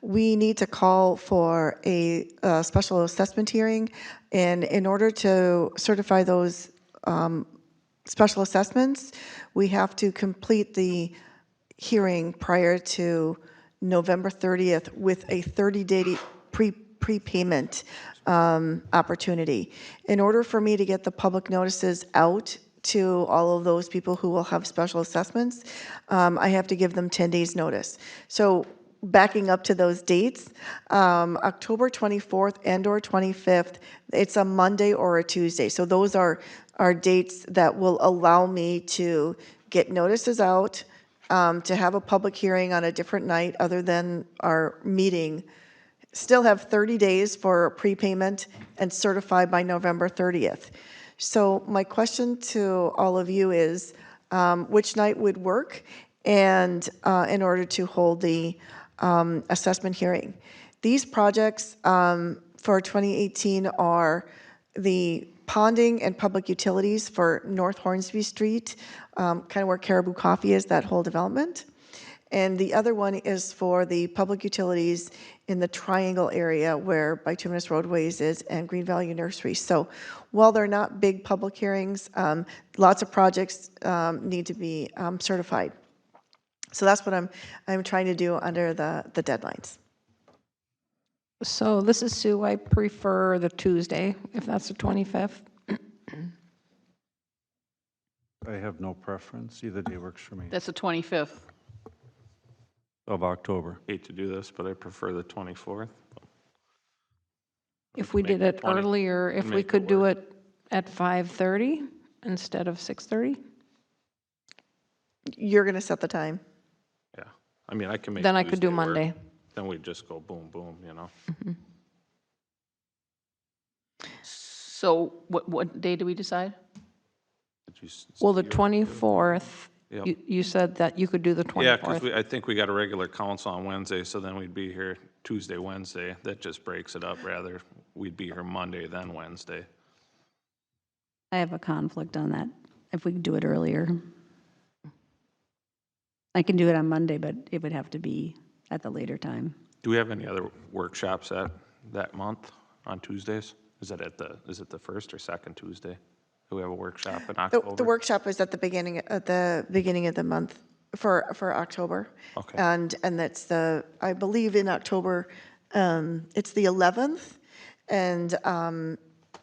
[SPEAKER 11] we need to call for a special assessment hearing, and in order to certify those special assessments, we have to complete the hearing prior to November 30th with a 30-day prepayment opportunity. In order for me to get the public notices out to all of those people who will have special assessments, I have to give them 10 days' notice. So backing up to those dates, October 24th and/or 25th, it's a Monday or a Tuesday. So those are dates that will allow me to get notices out, to have a public hearing on a different night other than our meeting, still have 30 days for prepayment, and certify by November 30th. So my question to all of you is, which night would work, and in order to hold the assessment hearing? These projects for 2018 are the ponding and public utilities for North Hornsby Street, kind of where Caribou Coffee is, that whole development. And the other one is for the public utilities in the triangle area where bituminous roadways is and Green Valley Nursery. So while they're not big public hearings, lots of projects need to be certified. So that's what I'm trying to do under the deadlines.
[SPEAKER 9] So this is Sue. I prefer the Tuesday, if that's the 25th.
[SPEAKER 1] I have no preference. Either day works for me.
[SPEAKER 3] That's the 25th.
[SPEAKER 1] Of October.
[SPEAKER 5] Hate to do this, but I prefer the 24th.
[SPEAKER 9] If we did it earlier, if we could do it at 5:30 instead of 6:30?
[SPEAKER 11] You're going to set the time.
[SPEAKER 5] Yeah, I mean, I can make
[SPEAKER 9] Then I could do
[SPEAKER 5] Tuesday work.
[SPEAKER 9] Monday.
[SPEAKER 5] Then we just go boom, boom, you know?
[SPEAKER 3] So what day do we decide?
[SPEAKER 5] Did you
[SPEAKER 9] Well, the
[SPEAKER 5] say you-
[SPEAKER 9] 24th,
[SPEAKER 5] Yep.
[SPEAKER 9] you said that you could do the 24th.
[SPEAKER 5] Yeah, because I think we got a regular council on Wednesday, so then we'd be here Tuesday, Wednesday. That just breaks it up, rather. We'd be here Monday, then Wednesday.
[SPEAKER 2] I have a conflict on that, if we could do it earlier. I can do it on Monday, but it would have to be at the later time.
[SPEAKER 5] Do we have any other workshops that month on Tuesdays? Is it the first or second Tuesday? Do we have a workshop in October?
[SPEAKER 11] The workshop is at the beginning of the month for October.
[SPEAKER 5] Okay.
[SPEAKER 11] And that's I believe in October, it's the 11th, and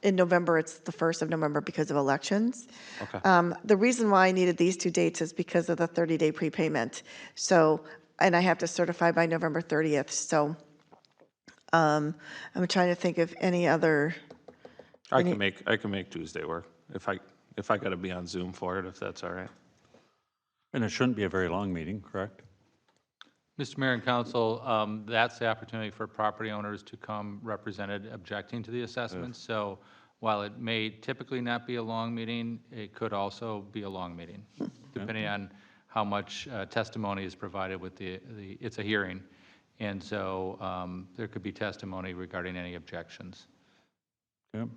[SPEAKER 11] in November, it's the 1st of November because of elections.
[SPEAKER 5] Okay.
[SPEAKER 11] The reason why I needed these 2 dates is because of the 30-day prepayment. So, and I have to certify by November 30th. So I'm trying to think of any other.
[SPEAKER 5] I can make Tuesday work if I got to be on Zoom for it, if that's all right.
[SPEAKER 1] And it shouldn't be a very long meeting, correct?
[SPEAKER 10] Mr. Mayor and Council, that's the opportunity for property owners to come represented objecting to the assessments. So while it may typically not be a long meeting, it could also be a long meeting, depending on how much testimony is provided with it's a hearing. And so there could be testimony regarding any objections.
[SPEAKER 1] Okay.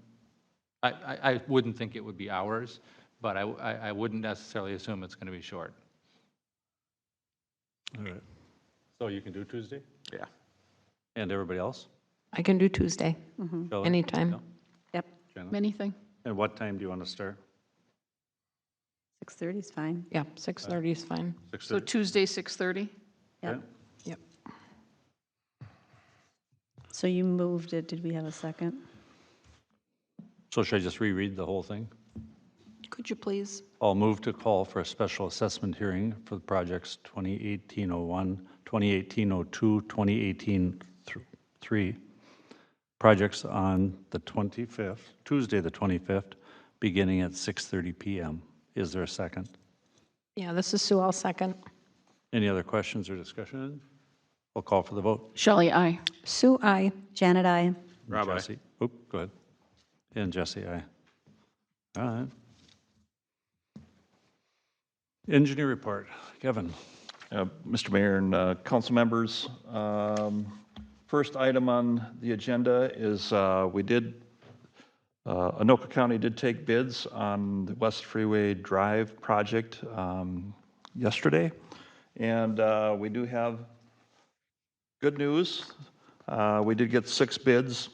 [SPEAKER 10] I wouldn't think it would be hours, but I wouldn't necessarily assume it's going to be short.
[SPEAKER 1] All right. So you can do Tuesday?
[SPEAKER 5] Yeah.
[SPEAKER 1] And everybody else?
[SPEAKER 9] I can do Tuesday,
[SPEAKER 1] Shelley?
[SPEAKER 9] anytime.
[SPEAKER 1] No?
[SPEAKER 2] Yep,
[SPEAKER 1] Shannon?
[SPEAKER 3] Anything?
[SPEAKER 1] And what time do you want to start?
[SPEAKER 2] 6:30 is fine.
[SPEAKER 9] Yeah, 6:30 is fine.
[SPEAKER 1] 6:30?
[SPEAKER 3] So Tuesday, 6:30?
[SPEAKER 2] Yep.
[SPEAKER 1] Okay.
[SPEAKER 9] Yep.
[SPEAKER 2] So you moved it, did we have a second?
[SPEAKER 1] So should I just reread the whole thing?
[SPEAKER 9] Could you please?
[SPEAKER 1] I'll move to call for a special assessment hearing for the projects 2018-01, 2018-02, 2018-3, projects on the 25th, Tuesday the 25th, beginning at 6:30 PM. Is there a second?
[SPEAKER 9] Yeah, this is Sue, I'll second.
[SPEAKER 1] Any other questions or discussion? We'll call for the vote.
[SPEAKER 3] Shelley, aye.
[SPEAKER 9] Sue, I.
[SPEAKER 2] Janet, I.
[SPEAKER 5] Rob, aye.
[SPEAKER 1] Jesse, oop, go ahead. And Jesse, aye. All right. Engineer report, Kevin.
[SPEAKER 7] Mr. Mayor and council members, first item on the agenda is Anoka County did take bids on the West Freeway Drive project yesterday. And we do have good news. We did get 6 bids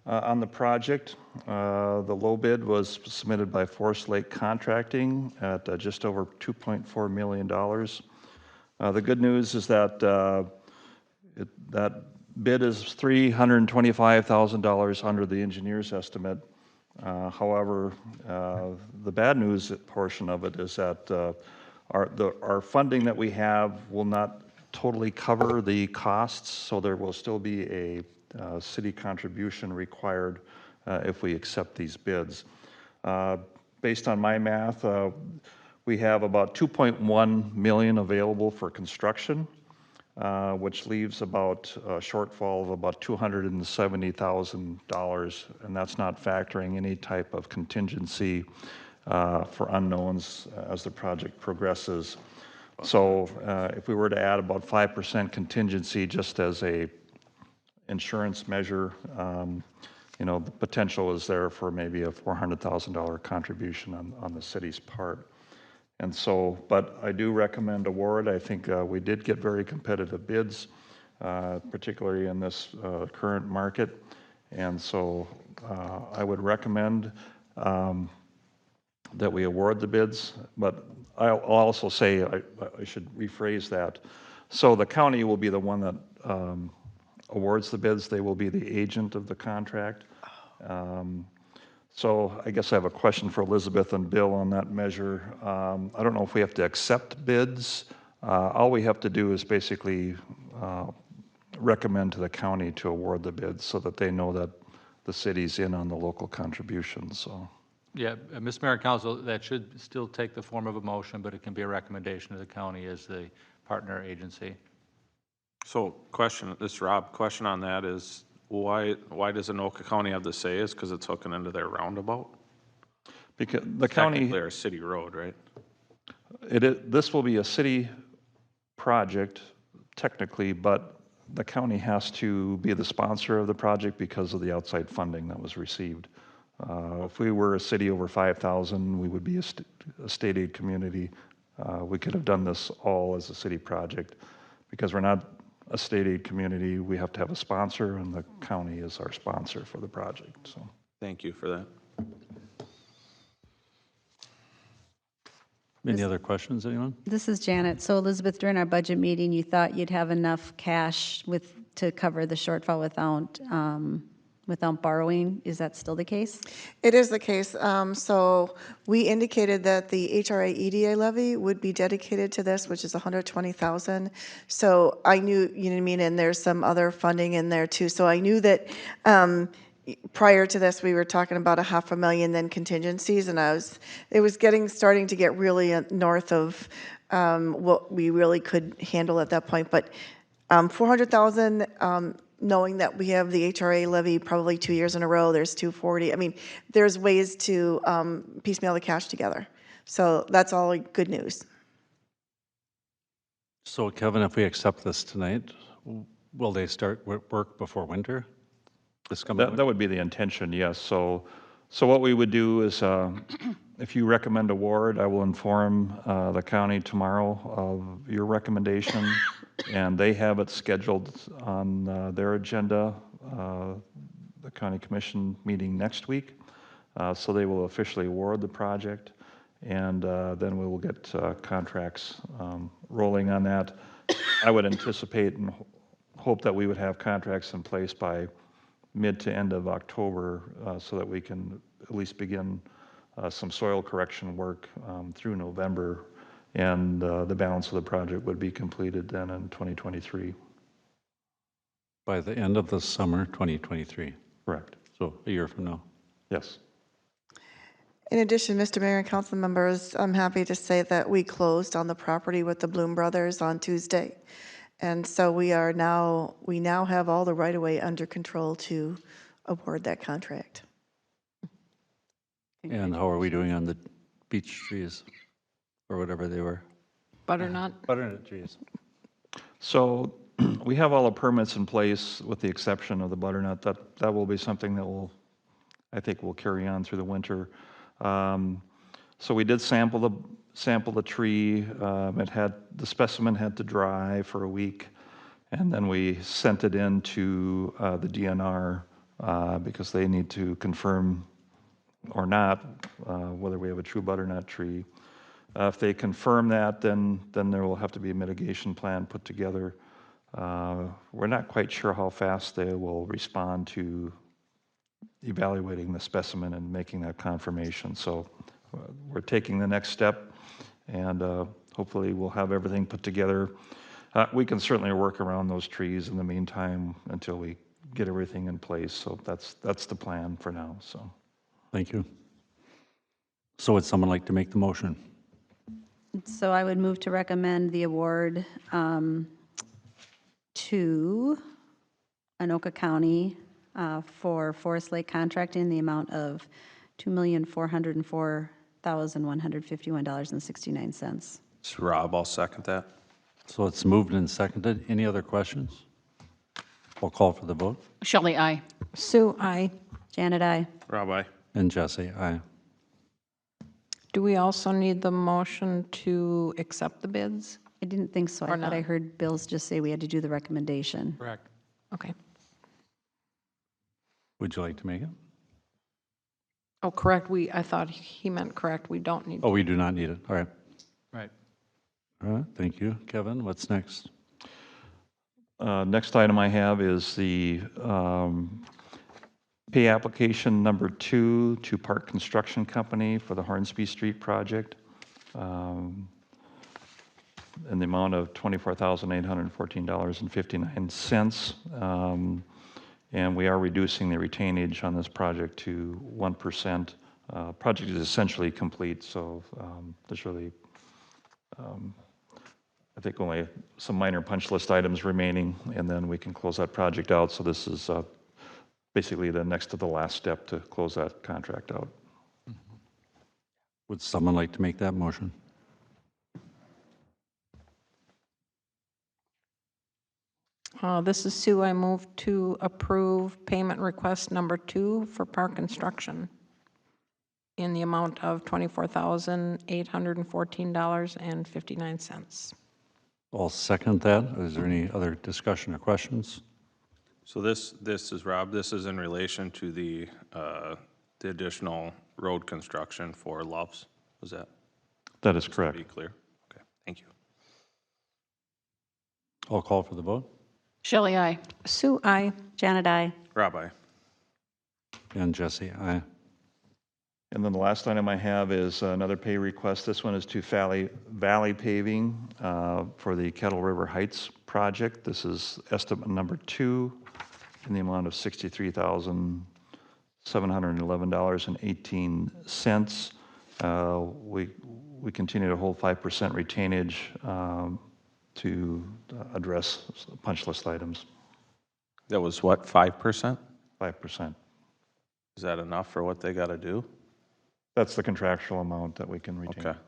[SPEAKER 7] on the project. The low bid was submitted by Forest Lake Contracting at just over $2.4 million. The good news is that that bid is $325,000 under the engineer's estimate. However, the bad news portion of it is that our funding that we have will not totally cover the costs, so there will still be a city contribution required if we accept these bids. Based on my math, we have about 2.1 million available for construction, which leaves about a shortfall of about $270,000, and that's not factoring any type of contingency for unknowns as the project progresses. So if we were to add about 5% contingency just as a insurance measure, you know, the potential is there for maybe a $400,000 contribution on the city's part. And so, but I do recommend award. I think we did get very competitive bids, particularly in this current market. And so I would recommend that we award the bids, but I'll also say, I should rephrase that. So the county will be the one that awards the bids. They will be the agent of the contract. So I guess I have a question for Elizabeth and Bill on that measure. I don't know if we have to accept bids. All we have to do is basically recommend to the county to award the bids so that they know that the city's in on the local contributions, so.
[SPEAKER 10] Yeah, Mr. Mayor and Council, that should still take the form of a motion, but it can be a recommendation to the county as the partner agency.
[SPEAKER 5] So question, this is Rob, question on that is, why does Anoka County have the say? Is because it's hooking into their roundabout?
[SPEAKER 7] Because the county,
[SPEAKER 5] Technically a city road, right?
[SPEAKER 7] this will be a city project technically, but the county has to be the sponsor of the project because of the outside funding that was received. If we were a city over 5,000, we would be a state aid community. We could have done this all as a city project. Because we're not a state aid community, we have to have a sponsor, and the county is our sponsor for the project, so.
[SPEAKER 5] Thank you for that.
[SPEAKER 1] Any other questions, anyone?
[SPEAKER 2] This is Janet. So Elizabeth, during our budget meeting, you thought you'd have enough cash to cover the shortfall without borrowing. Is that still the case?
[SPEAKER 11] It is the case. So we indicated that the HRA EDA levy would be dedicated to this, which is $120,000. So I knew, you know what I mean, and there's some other funding in there too. So I knew that prior to this, we were talking about $500,000 then contingencies, and it was starting to get really north of what we really could handle at that point. But $400,000. Knowing that we have the HRA levy probably 2 years in a row, there's 240. I mean, there's ways to piecemeal the cash together. So that's all good news.
[SPEAKER 1] So Kevin, if we accept this tonight, will they start work before winter? This coming winter?
[SPEAKER 7] That would be the intention, yes. So what we would do is, if you recommend award, I will inform the county tomorrow of your recommendation, and they have it scheduled on their agenda, the county commission meeting next week. So they will officially award the project, and then we will get contracts rolling on that. I would anticipate and hope that we would have contracts in place by mid to end of October, so that we can at least begin some soil correction work through November, and the balance of the project would be completed then in 2023.
[SPEAKER 1] By the end of the summer, 2023.
[SPEAKER 7] Correct.
[SPEAKER 1] So a year from now.
[SPEAKER 7] Yes.
[SPEAKER 11] In addition, Mr. Mayor and council members, I'm happy to say that we closed on the property with the Bloom Brothers on Tuesday. And so we now have all the right-of-way under control to award that contract.
[SPEAKER 1] And how are we doing on the beech trees, or whatever they were?
[SPEAKER 9] Butternut?
[SPEAKER 1] Butternut trees.
[SPEAKER 7] So we have all the permits in place with the exception of the butternut. That will be something that I think will carry on through the winter. So we did sample the tree. The specimen had to dry for a week, and then we sent it in to the DNR because they need to confirm or not whether we have a true butternut tree. If they confirm that, then there will have to be a mitigation plan put together. We're not quite sure how fast they will respond to evaluating the specimen and making that confirmation. So we're taking the next step, and hopefully we'll have everything put together. We can certainly work around those trees in the meantime until we get everything in place. So that's the plan for now. So
[SPEAKER 1] Thank you. So would someone like to make the motion?
[SPEAKER 2] So I would move to recommend the award to Anoka County for Forest Lake contracting in the amount of $2,404,151.69.
[SPEAKER 5] It's Rob, I'll second that.
[SPEAKER 1] So it's moved and seconded. Any other questions? I'll call for the vote.
[SPEAKER 3] Shelley, aye.
[SPEAKER 9] Sue, aye.
[SPEAKER 2] Janet, aye.
[SPEAKER 5] Rob, aye.
[SPEAKER 1] And Jesse, aye.
[SPEAKER 9] Do we also need the motion to accept the bids?
[SPEAKER 2] I didn't think so. I
[SPEAKER 9] Or
[SPEAKER 2] thought I
[SPEAKER 9] not.
[SPEAKER 2] heard Bill's just say we had to do the recommendation.
[SPEAKER 10] Correct.
[SPEAKER 9] Okay.
[SPEAKER 1] Would you like to make it?
[SPEAKER 9] Oh, correct, I thought he meant correct, we don't need.
[SPEAKER 1] Oh, we do not need it. All right.
[SPEAKER 10] Right.
[SPEAKER 1] All right, thank you. Kevin, what's next?
[SPEAKER 7] next item I have is the pay application number 2 to Park Construction Company for the Hornsby Street project in the amount of $24,814.59. And we are reducing the retainage on this project to 1%. Project is essentially complete, so there's really, I think, only some minor punch list items remaining, and then we can close that project out. So this is basically the next to the last step to close that contract out.
[SPEAKER 1] Would someone like to make that motion?
[SPEAKER 9] This is Sue. I move to approve payment request number 2 for Park Construction in the amount of $24,814.59.
[SPEAKER 1] I'll second that. Is there any other discussion or questions?
[SPEAKER 5] So this is, Rob, this is in relation to the additional road construction for Loves, was that?
[SPEAKER 7] That is
[SPEAKER 5] Just to
[SPEAKER 7] correct.
[SPEAKER 5] be clear. Okay, thank you.
[SPEAKER 1] I'll call for the vote.
[SPEAKER 3] Shelley, aye.
[SPEAKER 9] Sue, aye.
[SPEAKER 2] Janet, aye.
[SPEAKER 5] Rob, aye.
[SPEAKER 1] And Jesse, aye.
[SPEAKER 7] And then the last item I have is another pay request. This one is to Valley Paving for the Kettle River Heights project. This is estimate number 2 in the amount of $63,711.18. We continue to hold 5% retainage to address punch list items.
[SPEAKER 5] That was what, 5%?
[SPEAKER 7] 5%.
[SPEAKER 5] Is that enough for what they got to do?
[SPEAKER 7] That's the contractual amount that we can retain.
[SPEAKER 5] Okay.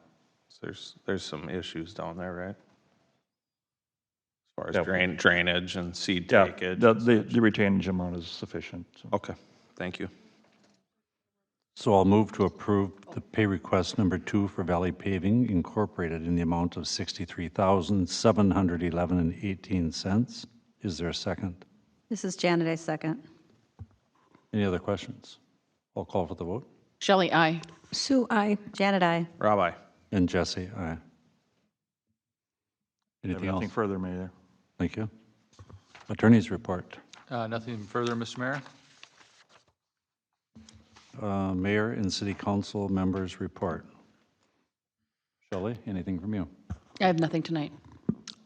[SPEAKER 5] So there's some issues down there, right? As far as
[SPEAKER 7] Yeah.
[SPEAKER 5] drainage and seed
[SPEAKER 7] Yeah,
[SPEAKER 5] takeage.
[SPEAKER 7] the retainage amount is sufficient. So.
[SPEAKER 5] Okay, thank you.
[SPEAKER 1] So I'll move to approve the pay request number 2 for Valley Paving Incorporated in the amount of $63,711.18. Is there a second?
[SPEAKER 2] This is Janet, I second.
[SPEAKER 1] Any other questions? I'll call for the vote.
[SPEAKER 3] Shelley, aye.
[SPEAKER 9] Sue, aye.
[SPEAKER 2] Janet, aye.
[SPEAKER 5] Rob, aye.
[SPEAKER 1] And Jesse, aye.
[SPEAKER 7] I have
[SPEAKER 1] Anything
[SPEAKER 7] nothing
[SPEAKER 1] else?
[SPEAKER 7] further, Mayor.
[SPEAKER 1] Thank you. Attorney's report.
[SPEAKER 10] Nothing further, Mr. Mayor?
[SPEAKER 1] Mayor and City Council members report. Shelley, anything from you?
[SPEAKER 3] I have nothing tonight.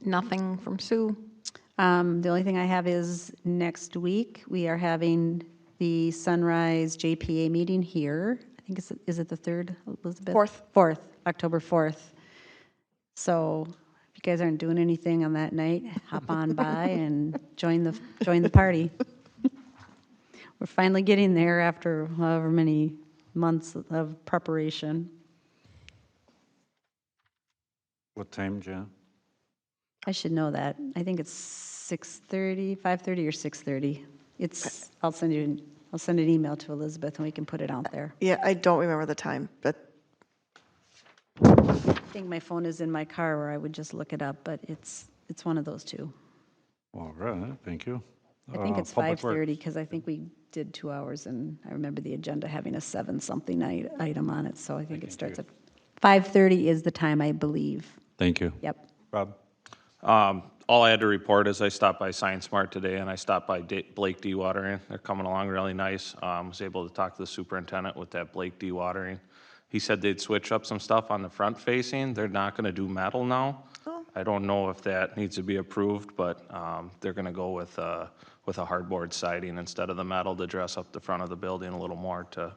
[SPEAKER 9] Nothing from Sue.
[SPEAKER 2] The only thing I have is next week, we are having the Sunrise JPA meeting here. I think is it the 3rd, Elizabeth?
[SPEAKER 11] 4th.
[SPEAKER 2] 4th, October 4th. So if you guys aren't doing anything on that night, hop on by and join the party. We're finally getting there after however many months of preparation.
[SPEAKER 1] What time, Jan?
[SPEAKER 2] I should know that. I think it's 6:30, 5:30 or 6:30. I'll send an email to Elizabeth and we can put it out there.
[SPEAKER 11] Yeah, I don't remember the time, but
[SPEAKER 2] I think my phone is in my car where I would just look it up, but it's one of those two.
[SPEAKER 1] All right, thank you.
[SPEAKER 2] I think it's
[SPEAKER 1] Public
[SPEAKER 2] 5:30
[SPEAKER 1] Works.
[SPEAKER 2] because I think we did 2 hours and I remember the agenda having a 7-something item on it, so I think it starts at 5:30 is the time, I believe.
[SPEAKER 1] Thank you.
[SPEAKER 2] Yep.
[SPEAKER 1] Rob?
[SPEAKER 5] All I had to report is I stopped by Science Mart today, and I stopped by Blake Dewatering. They're coming along really nice. Was able to talk to the superintendent with that Blake Dewatering. He said they'd switch up some stuff on the front facing. They're not gonna do metal now. I don't know if that needs to be approved, but they're gonna go with a hardboard siding instead of the metal to dress up the front of the building a little more to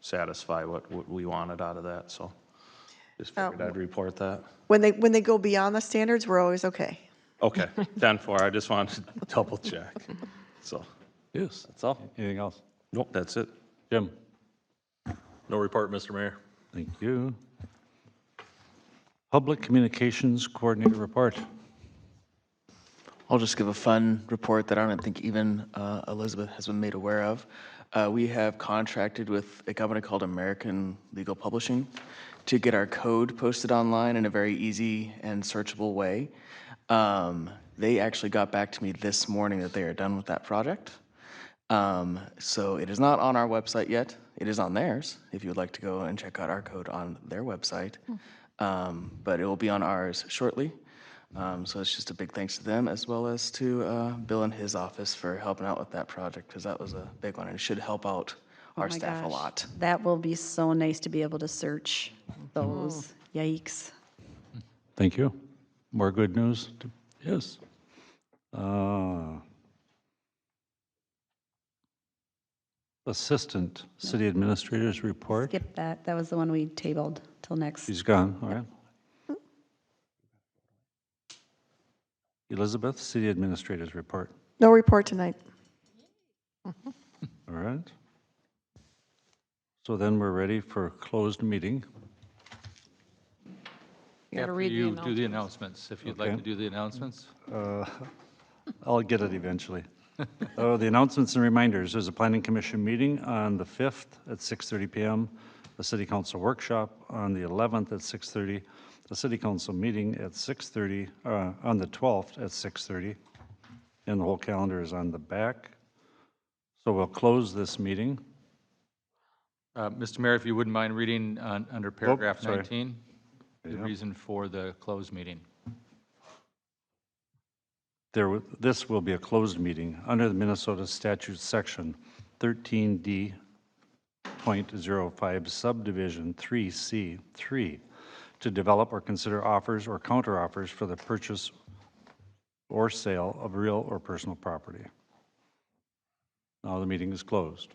[SPEAKER 5] satisfy what we wanted out of that, so just figured I'd report that.
[SPEAKER 11] when they go beyond the standards, we're always okay.
[SPEAKER 5] Okay, 10-4, I just wanted to double check, so,
[SPEAKER 1] Yes.
[SPEAKER 5] that's all.
[SPEAKER 1] Anything else?
[SPEAKER 5] Nope, that's it.
[SPEAKER 1] Jim?
[SPEAKER 4] No report, Mr. Mayor.
[SPEAKER 1] Thank you. Public Communications Coordinator report.
[SPEAKER 12] I'll just give a fun report that I don't think even Elizabeth has been made aware of. We have contracted with a company called American Legal Publishing to get our code posted online in a very easy and searchable way. They actually got back to me this morning that they are done with that project. So it is not on our website yet. It is on theirs, if you would like to go and check out our code on their website. But it will be on ours shortly. So it's just a big thanks to them, as well as to Bill and his office for helping out with that project, because that was a big one, and it should help out
[SPEAKER 2] Oh
[SPEAKER 12] our
[SPEAKER 2] my
[SPEAKER 12] staff a
[SPEAKER 2] gosh.
[SPEAKER 12] lot.
[SPEAKER 2] That will be so nice to be able to search those. Yikes.
[SPEAKER 1] Thank you. More good news? Yes. Assistant City Administrator's report.
[SPEAKER 2] Skip that. That was the one we tabled till next.
[SPEAKER 1] She's gone, all right. Elizabeth, City Administrator's report.
[SPEAKER 11] No report tonight.
[SPEAKER 1] All right. So then we're ready for closed meeting.
[SPEAKER 9] You gotta
[SPEAKER 10] After
[SPEAKER 9] read the
[SPEAKER 10] you do the
[SPEAKER 9] announcements.
[SPEAKER 10] announcements, if you'd like
[SPEAKER 1] Okay.
[SPEAKER 10] to do the announcements.
[SPEAKER 1] I'll get it eventually. Oh, the announcements and reminders. There's a Planning Commission meeting on the 5th at 6:30 PM, a City Council workshop on the 11th at 6:30, a City Council meeting at 6:30, on the 12th at 6:30, and the whole calendar is on the back. So we'll close this meeting.
[SPEAKER 10] Mr. Mayor, if you wouldn't mind reading under paragraph
[SPEAKER 1] sorry.
[SPEAKER 10] 19, the
[SPEAKER 1] Yeah.
[SPEAKER 10] reason for the closed meeting.
[SPEAKER 1] This will be a closed meeting under the Minnesota statute section 13D.05 subdivision 3C3 to develop or consider offers or counteroffers for the purchase or sale of real or personal property. Now the meeting is closed.